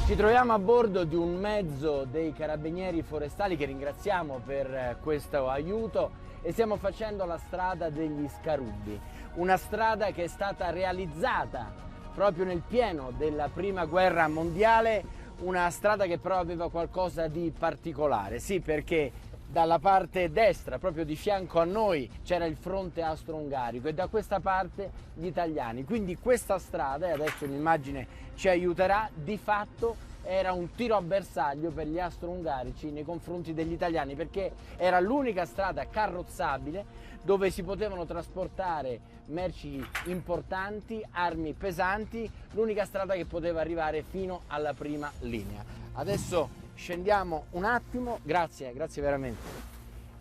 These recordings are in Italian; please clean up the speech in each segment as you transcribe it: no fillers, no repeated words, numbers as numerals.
Ci troviamo a bordo di un mezzo dei Carabinieri Forestali che ringraziamo per questo aiuto e stiamo facendo la strada degli Scarubbi, una strada che è stata realizzata proprio nel pieno della Prima Guerra Mondiale, una strada che però aveva qualcosa di particolare, sì, perché dalla parte destra, proprio di fianco a noi, c'era il fronte austro-ungarico e da questa parte gli italiani. Quindi questa strada, e adesso l'immagine ci aiuterà, di fatto era un tiro a bersaglio per gli austro-ungarici nei confronti degli italiani, perché era l'unica strada carrozzabile dove si potevano trasportare merci importanti, armi pesanti, l'unica strada che poteva arrivare fino alla prima linea. Adesso scendiamo un attimo, grazie veramente.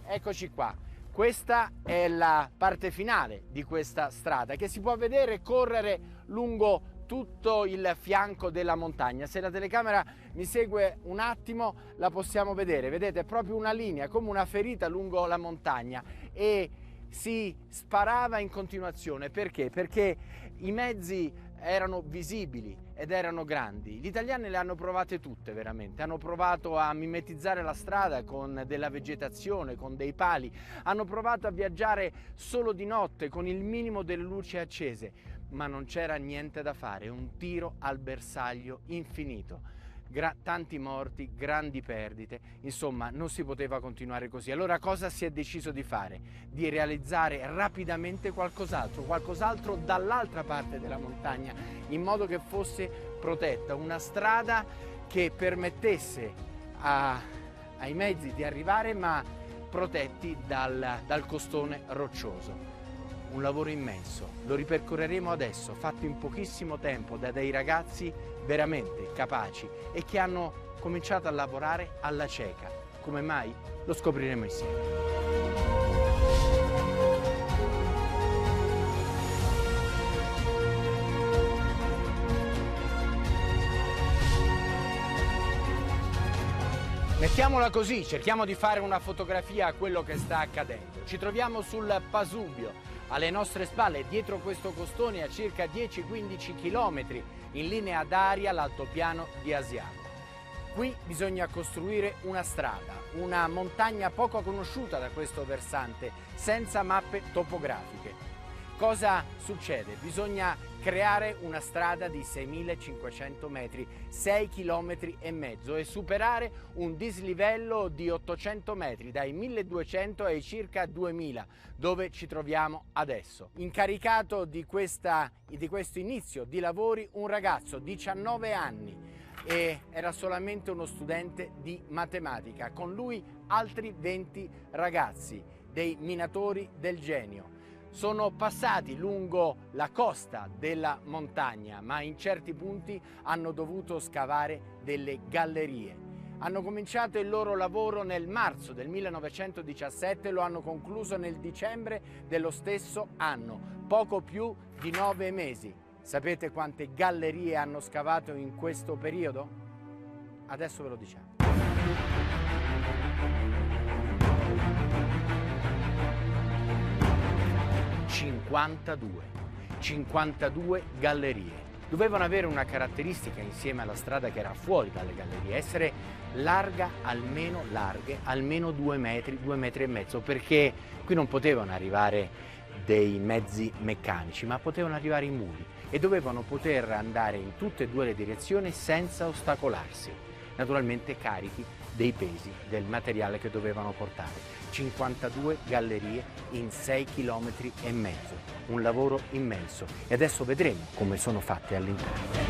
Eccoci qua, questa è la parte finale di questa strada che si può vedere correre lungo tutto il fianco della montagna. Se la telecamera mi segue un attimo la possiamo vedere, vedete, è proprio una linea, come una ferita lungo la montagna e si sparava in continuazione. Perché? Perché i mezzi erano visibili ed erano grandi. Gli italiani le hanno provate tutte veramente, hanno provato a mimetizzare la strada con della vegetazione, con dei pali, hanno provato a viaggiare solo di notte con il minimo delle luci accese, ma non c'era niente da fare, un tiro al bersaglio infinito. Tanti morti, grandi perdite, insomma non si poteva continuare così. Allora cosa si è deciso di fare? Di realizzare rapidamente qualcos'altro dall'altra parte della montagna, in modo che fosse protetta, una strada che permettesse ai mezzi di arrivare ma protetti dal costone roccioso. Un lavoro immenso, lo ripercorreremo adesso, fatto in pochissimo tempo da dei ragazzi veramente capaci e che hanno cominciato a lavorare alla cieca. Come mai? Lo scopriremo insieme. Mettiamola così, cerchiamo di fare una fotografia a quello che sta accadendo. Ci troviamo sul Pasubio, alle nostre spalle, dietro questo costone a circa 10-15 km in linea d'aria l'altopiano di Asiago. Qui bisogna costruire una strada, una montagna poco conosciuta da questo versante, senza mappe topografiche. Cosa succede? Bisogna creare una strada di 6.500 metri, 6 km e mezzo e superare un dislivello di 800 metri, dai 1.200 ai circa 2.000, dove ci troviamo adesso. Incaricato di questo inizio di lavori un ragazzo, 19 anni, e era solamente uno studente di matematica, con lui altri 20 ragazzi, dei minatori del genio. Sono passati lungo la costa della montagna, ma in certi punti hanno dovuto scavare delle gallerie. Hanno cominciato il loro lavoro nel marzo del 1917 e lo hanno concluso nel dicembre dello stesso anno, poco più di 9 mesi. Sapete quante gallerie hanno scavato in questo periodo? Adesso ve lo diciamo. 52 gallerie. Dovevano avere una caratteristica insieme alla strada che era fuori dalle gallerie, essere almeno 2 metri, 2 metri e mezzo, perché qui non potevano arrivare dei mezzi meccanici, ma potevano arrivare i muli e dovevano poter andare in tutte e due le direzioni senza ostacolarsi, naturalmente carichi dei pesi del materiale che dovevano portare. 52 gallerie in 6 km e mezzo, un lavoro immenso e adesso vedremo come sono fatte all'interno.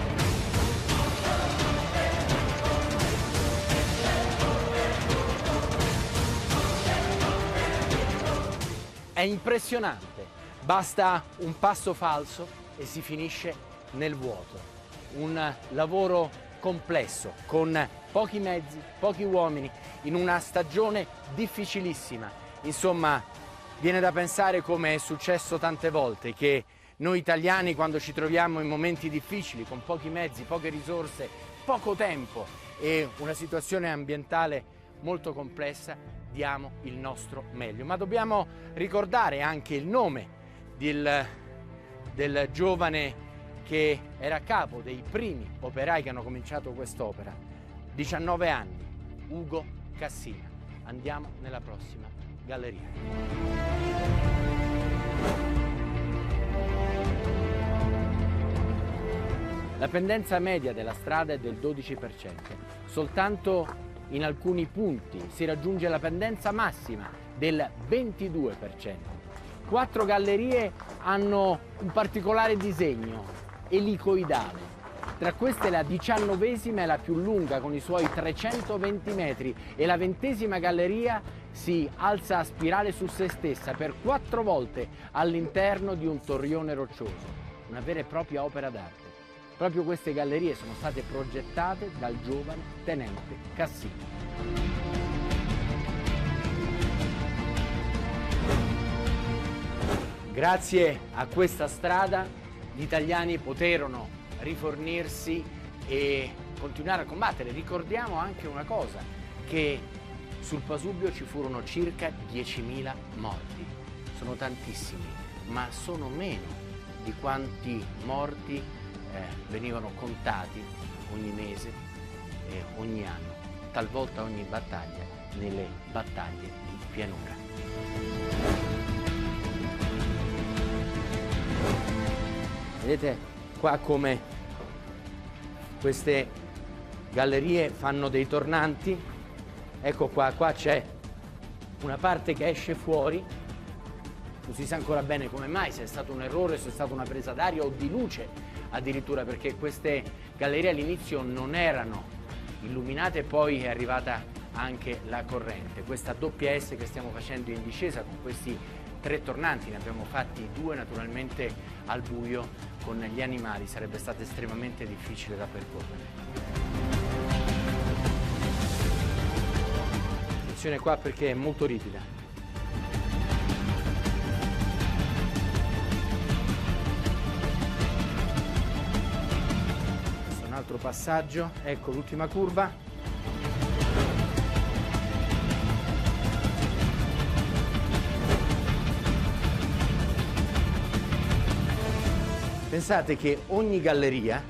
È impressionante, basta un passo falso e si finisce nel vuoto. Un lavoro complesso, con pochi mezzi, pochi uomini, in una stagione difficilissima. Insomma, viene da pensare, come è successo tante volte, che noi italiani, quando ci troviamo in momenti difficili, con pochi mezzi, poche risorse, poco tempo e una situazione ambientale molto complessa, diamo il nostro meglio. Ma dobbiamo ricordare anche il nome del giovane che era a capo dei primi operai che hanno cominciato quest'opera. 19 anni, Ugo Cassina. Andiamo nella prossima galleria. La pendenza media della strada è del 12%, soltanto in alcuni punti si raggiunge la pendenza massima del 22%. 4 gallerie hanno un particolare disegno, elicoidale. Tra queste la 19esima è la più lunga con i suoi 320 metri e la 20esima galleria si alza a spirale su se stessa per 4 volte all'interno di un torrione roccioso, una vera e propria opera d'arte. Proprio queste gallerie sono state progettate dal giovane tenente Cassina. Grazie a questa strada gli italiani poterono rifornirsi e continuare a combattere. Ricordiamo anche una cosa, che sul Pasubio ci furono circa 10.000 morti. Sono tantissimi, ma sono meno di quanti morti venivano contati ogni mese e ogni anno, talvolta ogni battaglia, nelle battaglie di pianura. Vedete qua come queste gallerie fanno dei tornanti. Ecco qua c'è una parte che esce fuori, non si sa ancora bene come mai, se è stato un errore, se è stata una presa d'aria o di luce addirittura, perché queste gallerie all'inizio non erano illuminate e poi è arrivata anche la corrente. Questa doppia S che stiamo facendo in discesa con questi 3 tornanti, ne abbiamo fatti 2 naturalmente al buio, con gli animali sarebbe stato estremamente difficile da percorrere. Attenzione qua perché è molto ripida. Questo è un altro passaggio, ecco l'ultima curva. Pensate che ogni galleria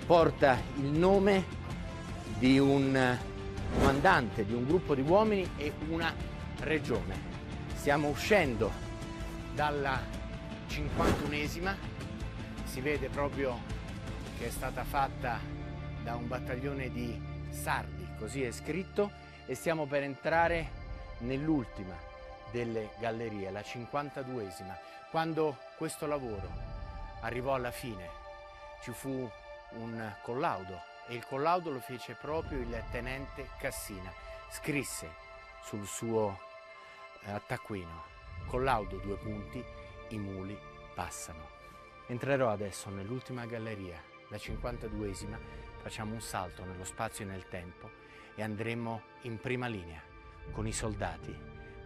porta il nome di un comandante, di un gruppo di uomini e una regione. Stiamo uscendo dalla 51esima, si vede proprio che è stata fatta da un battaglione di sardi, così è scritto, e stiamo per entrare nell'ultima delle gallerie, la 52esima. Quando questo lavoro arrivò alla fine ci fu un collaudo e il collaudo lo fece proprio il tenente Cassina. Scrisse sul suo taccuino: collaudo 2 punti, i muli passano. Entrerò adesso nell'ultima galleria, la 52esima, facciamo un salto nello spazio e nel tempo e andremo in prima linea con i soldati,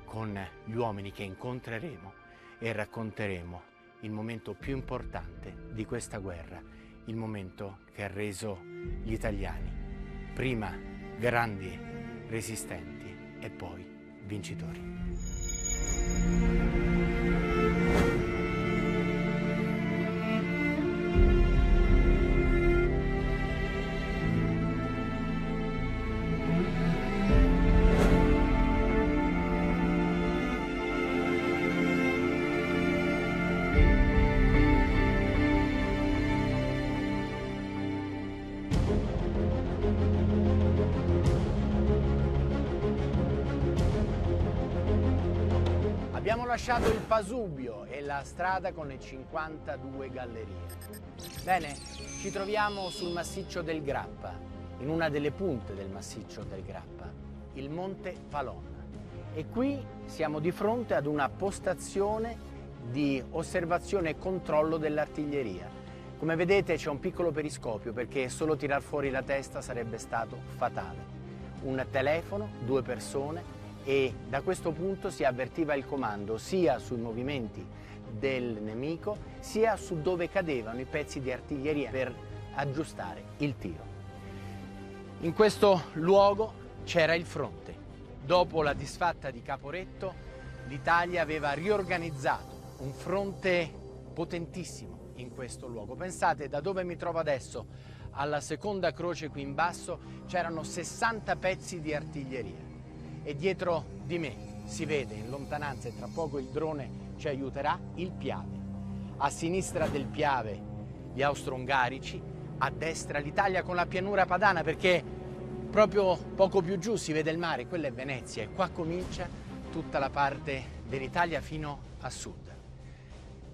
con gli uomini che incontreremo e racconteremo il momento più importante di questa guerra, il momento che ha reso gli italiani prima grandi resistenti e poi vincitori. Abbiamo lasciato il Pasubio e la strada con le 52 gallerie. Bene, ci troviamo sul massiccio del Grappa, in una delle punte del massiccio del Grappa, il Monte Palon. E qui siamo di fronte ad una postazione di osservazione e controllo dell'artiglieria. Come vedete c'è un piccolo periscopio perché solo tirar fuori la testa sarebbe stato fatale. Un telefono, 2 persone, e da questo punto si avvertiva il comando sia sui movimenti del nemico sia su dove cadevano i pezzi di artiglieria per aggiustare il tiro. In questo luogo c'era il fronte. Dopo la disfatta di Caporetto, l'Italia aveva riorganizzato un fronte potentissimo in questo luogo. Pensate, da dove mi trovo adesso, alla seconda croce qui in basso, c'erano 60 pezzi di artiglieria e dietro di me si vede in lontananza, e tra poco il drone ci aiuterà, il Piave. A sinistra del Piave gli austro-ungarici, a destra l'Italia con la pianura padana, perché proprio poco più giù si vede il mare, quella è Venezia, e qua comincia tutta la parte dell'Italia fino a sud.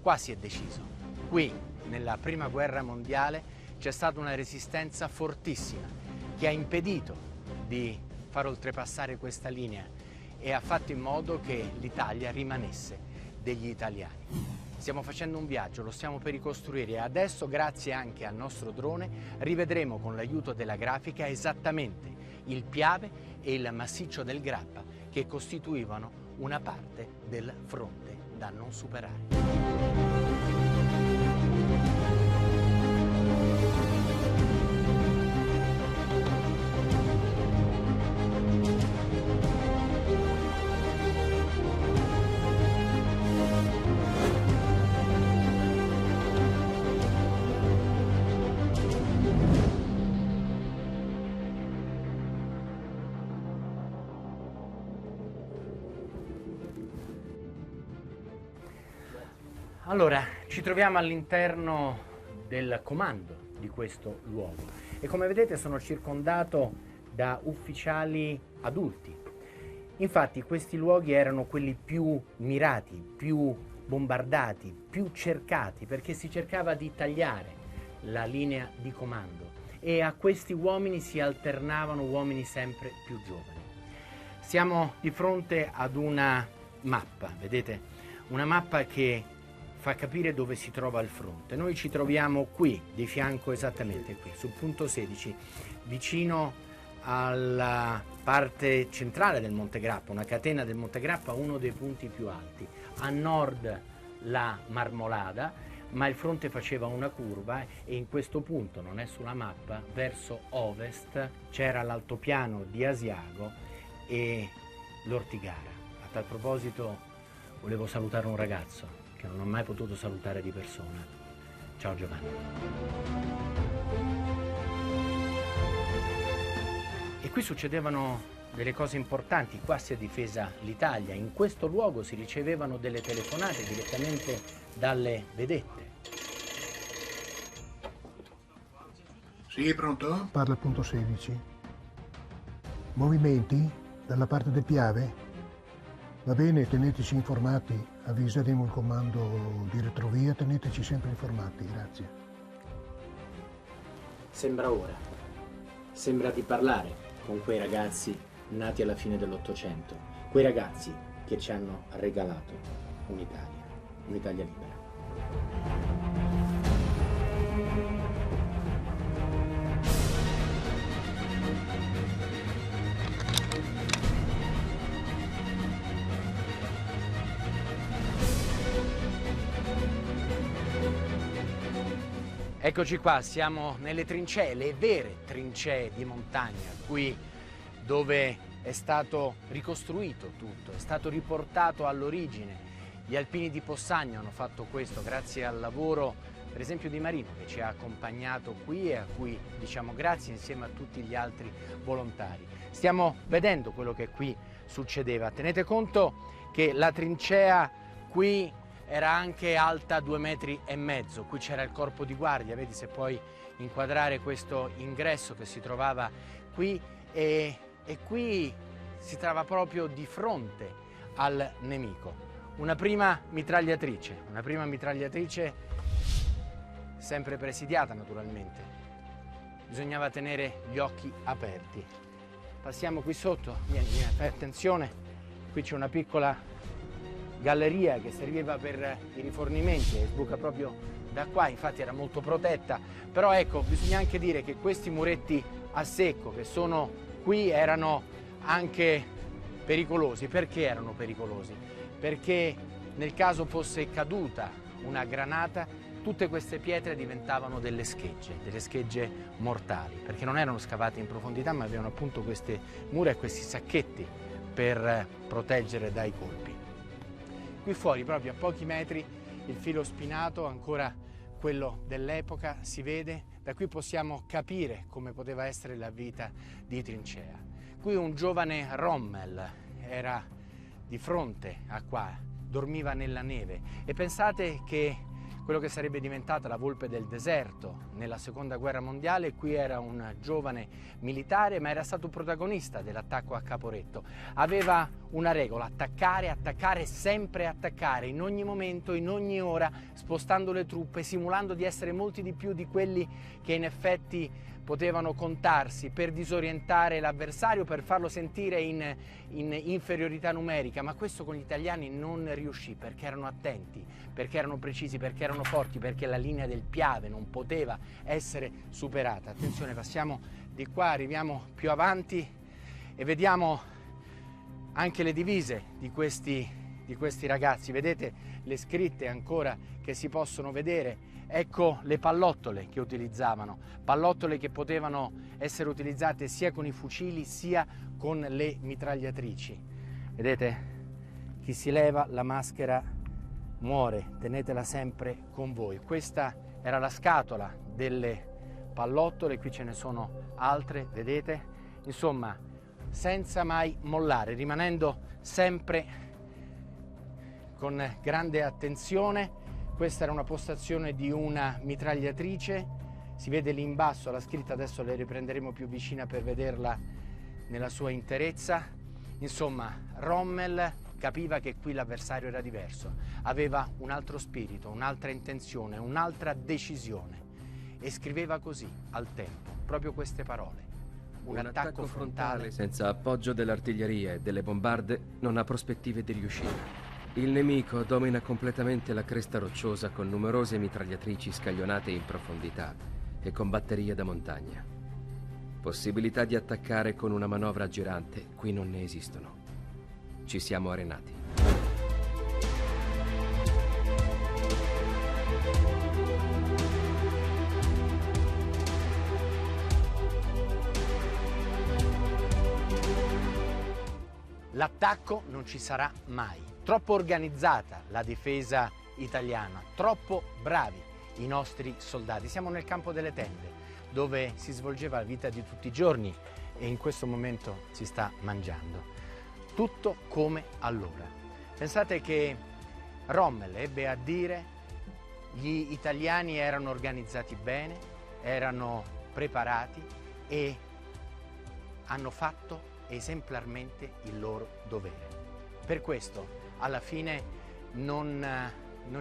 Qua si è deciso. Qui, nella Prima Guerra Mondiale, c'è stata una resistenza fortissima che ha impedito di far oltrepassare questa linea e ha fatto in modo che l'Italia rimanesse degli italiani. Stiamo facendo un viaggio, lo stiamo per ricostruire, e adesso, grazie anche al nostro drone, rivedremo con l'aiuto della grafica esattamente il Piave e il massiccio del Grappa, che costituivano una parte del fronte da non superare. Allora, ci troviamo all'interno del comando di questo luogo e come vedete sono circondato da ufficiali adulti. Infatti questi luoghi erano quelli più mirati, più bombardati, più cercati, perché si cercava di tagliare la linea di comando e a questi uomini si alternavano uomini sempre più giovani. Siamo di fronte ad una mappa, vedete? Una mappa che fa capire dove si trova il fronte. Noi ci troviamo qui, di fianco esattamente qui, sul punto 16, vicino alla parte centrale del Monte Grappa, una catena del Monte Grappa, uno dei punti più alti. A nord la Marmolada, ma il fronte faceva una curva e in questo punto, non è sulla mappa, verso ovest c'era l'altopiano di Asiago e l'Ortigara. A tal proposito volevo salutare un ragazzo che non ho mai potuto salutare di persona. Ciao Giovanni. E qui succedevano delle cose importanti, qua si è difesa l'Italia, in questo luogo si ricevevano delle telefonate direttamente dalle vedette. Sì, pronto? Parla punto 16. Movimenti dalla parte del Piave? Va bene, teneteci informati, avviseremo il comando di retrovia, teneteci sempre informati, grazie. Sembra ora, sembra di parlare con quei ragazzi nati alla fine dell'Ottocento, quei ragazzi che ci hanno regalato un'Italia libera. Eccoci qua, siamo nelle trincee, le vere trincee di montagna, qui dove è stato ricostruito tutto, è stato riportato all'origine. Gli alpini di Possagno hanno fatto questo grazie al lavoro, per esempio, di Marino, che ci ha accompagnato qui e a cui diciamo grazie insieme a tutti gli altri volontari. Stiamo vedendo quello che qui succedeva. Tenete conto che la trincea qui era anche alta 2,5 metri, qui c'era il corpo di guardia, vedi se puoi inquadrare questo ingresso che si trovava qui e qui si trova proprio di fronte al nemico. Una prima mitragliatrice sempre presidiata naturalmente, bisognava tenere gli occhi aperti. Passiamo qui sotto, vieni, fai attenzione, qui c'è una piccola galleria che serviva per i rifornimenti e sbuca proprio da qua, infatti era molto protetta, però ecco, bisogna anche dire che questi muretti a secco che sono qui erano anche pericolosi. Perché erano pericolosi? Perché nel caso fosse caduta una granata, tutte queste pietre diventavano delle schegge mortali, perché non erano scavate in profondità, ma avevano appunto queste mura e questi sacchetti per proteggere dai colpi. Qui fuori, proprio a pochi metri, il filo spinato ancora quello dell'epoca, si vede, da qui possiamo capire come poteva essere la vita di trincea. Qui un giovane Rommel era di fronte a qua, dormiva nella neve, e pensate che quello che sarebbe diventata la volpe del deserto nella seconda guerra mondiale, qui era un giovane militare, ma era stato protagonista dell'attacco a Caporetto. Aveva una regola: attaccare, attaccare, sempre attaccare, in ogni momento, in ogni ora, spostando le truppe, simulando di essere molti di più di quelli che in effetti potevano contarsi, per disorientare l'avversario, per farlo sentire in inferiorità numerica. Ma questo con gli italiani non riuscì, perché erano attenti, perché erano precisi, perché erano forti, perché la linea del Piave non poteva essere superata. Attenzione, passiamo di qua, arriviamo più avanti e vediamo anche le divise di questi ragazzi. Vedete le scritte ancora che si possono vedere. Ecco le pallottole che utilizzavano, pallottole che potevano essere utilizzate sia con i fucili sia con le mitragliatrici. Vedete? Chi si leva la maschera muore, tenetela sempre con voi. Questa era la scatola delle pallottole, qui ce ne sono altre, vedete? Insomma, senza mai mollare, rimanendo sempre con grande attenzione. Questa era una postazione di una mitragliatrice, si vede lì in basso la scritta, adesso le riprenderemo più vicina per vederla nella sua interezza. Insomma, Rommel capiva che qui l'avversario era diverso, aveva un altro spirito, un'altra intenzione, un'altra decisione, e scriveva così al tempo proprio queste parole: un attacco frontale senza appoggio dell'artiglieria e delle bombarde non ha prospettive di riuscita. Il nemico domina completamente la cresta rocciosa con numerose mitragliatrici scaglionate in profondità e con batterie da montagna. Possibilità di attaccare con una manovra girante qui non ne esistono. Ci siamo arenati. L'attacco non ci sarà mai. Troppo organizzata la difesa italiana, troppo bravi i nostri soldati. Siamo nel campo delle tende, dove si svolgeva la vita di tutti i giorni, e in questo momento si sta mangiando. Tutto come allora. Pensate che Rommel ebbe a dire: gli italiani erano organizzati bene, erano preparati e hanno fatto esemplarmente il loro dovere. Per questo alla fine non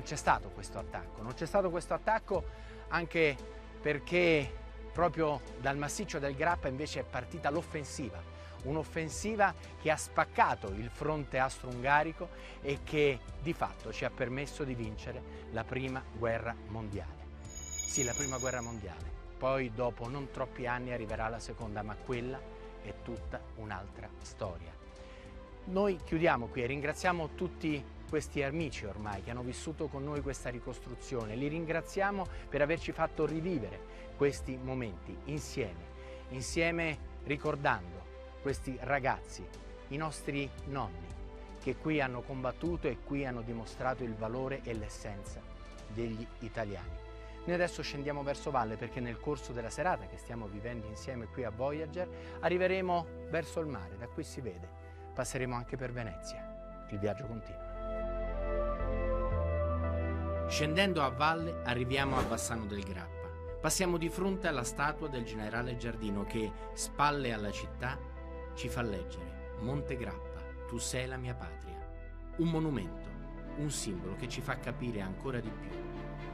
c'è stato questo attacco. Non c'è stato questo attacco anche perché proprio dal massiccio del Grappa invece è partita l'offensiva. Un'offensiva che ha spaccato il fronte austro-ungarico e che di fatto ci ha permesso di vincere la Prima Guerra Mondiale. Sì, la Prima Guerra Mondiale. Poi dopo non troppi anni arriverà la Seconda, ma quella è tutta un'altra storia. Noi chiudiamo qui e ringraziamo tutti questi amici ormai che hanno vissuto con noi questa ricostruzione. Li ringraziamo per averci fatto rivivere questi momenti insieme ricordando questi ragazzi, i nostri nonni, che qui hanno combattuto e qui hanno dimostrato il valore e l'essenza degli italiani. Noi adesso scendiamo verso valle, perché nel corso della serata che stiamo vivendo insieme qui a Voyager arriveremo verso il mare. Da qui si vede. Passeremo anche per Venezia. Il viaggio continua. Scendendo a valle arriviamo a Bassano del Grappa. Passiamo di fronte alla statua del generale Giardino che, spalle alla città, ci fa leggere: Monte Grappa, tu sei la mia patria. Un monumento, un simbolo che ci fa capire ancora di più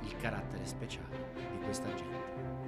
il carattere speciale di questa gente.